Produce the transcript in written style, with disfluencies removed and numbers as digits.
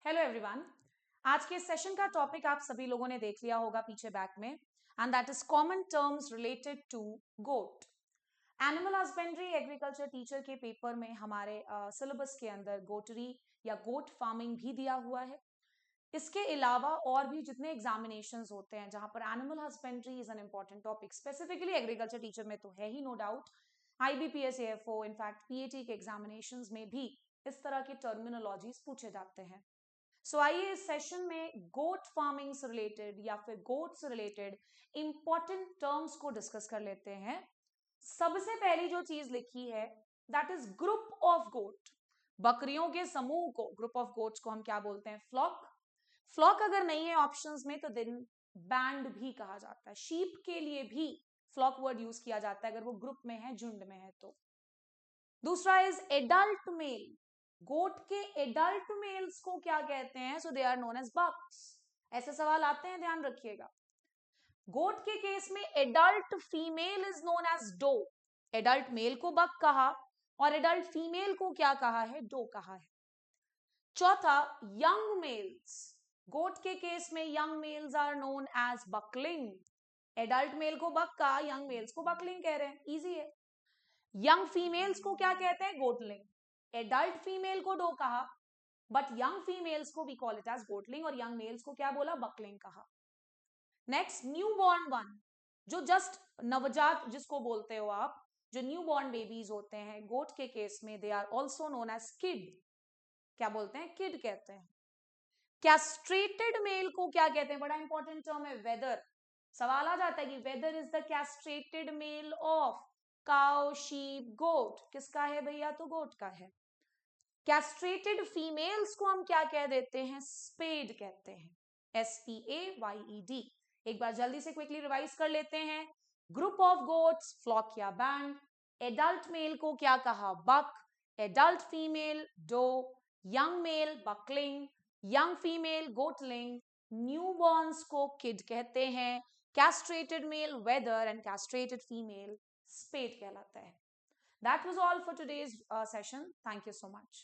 Hello everyone. आज के session का टॉपिक आप सभी लोगों ने देख लिया होगा पीछे बैक में, and that is common terms related to goat. Animal husbandry agriculture teacher के पेपर में हमारे सिलेबस के अंदर गोटरी या गोट फार्मिंग भी दिया हुआ है। इसके अलावा और भी जितने एग्जामिनेशंस होते हैं जहां पर animal husbandry is an important topic, specifically agriculture teacher में तो है ही no doubt. IBPS AFO in fact PAT के एग्जामिनेशंस में भी इस तरह की टर्मिनोलॉजीज पूछे जाते हैं। सो आइए इस सेशन में गोट फार्मिंग से रिलेटेड या फिर गोट से रिलेटेड इंपॉर्टेंट टर्म्स को डिस्कस कर लेते हैं। सबसे पहली जो चीज लिखी है that is group of goat. बकरियों के समूह को, ग्रुप ऑफ गोट्स को हम क्या बोलते हैं? फ्लॉक। फ्लॉक अगर नहीं है ऑप्शंस में तो देन बैंड भी कहा जाता है। शीप के लिए भी फ्लॉक वर्ड यूज किया जाता है अगर वो ग्रुप में है, झुंड में है तो। दूसरा इज एडल्ट मेल। गोट के एडल्ट मेल्स को क्या कहते हैं? सो दे आर नोन एज बक्स। ऐसे सवाल आते हैं, ध्यान रखिएगा। गोट के केस में adult female is known as doe. Adult male को बक कहा और एडल्ट फीमेल को क्या कहा है? डो कहा है। चौथा, यंग मेल्स। गोट के केस में young males are known as buckling. Adult male को बक कहा, यंग मेल्स को बकलिंग कह रहे हैं, इजी है। यंग फीमेल्स को क्या कहते हैं? गोटलिंग। एडल्ट फीमेल को डो कहा, बट यंग फीमेल्स को वी कॉल इट एज गोटलिंग, और यंग मेल्स को क्या बोला? बकलिंग कहा। नेक्स्ट, न्यू बॉर्न वन, जो जस्ट नवजात जिसको बोलते हो आप, जो न्यू बॉर्न बेबीज होते हैं, गोट के केस में they are also known as kid. क्या बोलते हैं? किड कहते हैं। कैस्ट्रेटेड मेल को क्या कहते हैं? बड़ा इंपॉर्टेंट टर्म है, वेदर। सवाल आ जाता है कि wether is the castrated male of cow, sheep, goat. किसका है भैया? तो गोट का है। कैस्ट्रेटेड फीमेल्स को हम क्या कह देते हैं? स्पेड कहते हैं, SPAYED। एक बार जल्दी से क्विकली रिवाइज कर लेते हैं। ग्रुप ऑफ गोट्स, फ्लॉक या बैंड। एडल्ट मेल को क्या कहा? Buck. Adult female doe. Young male buckling. Young female goatling. Newborns को किड कहते हैं। Castrated male wether and castrated female spayed कहलाता है। That was all for today's session. Thank you so much.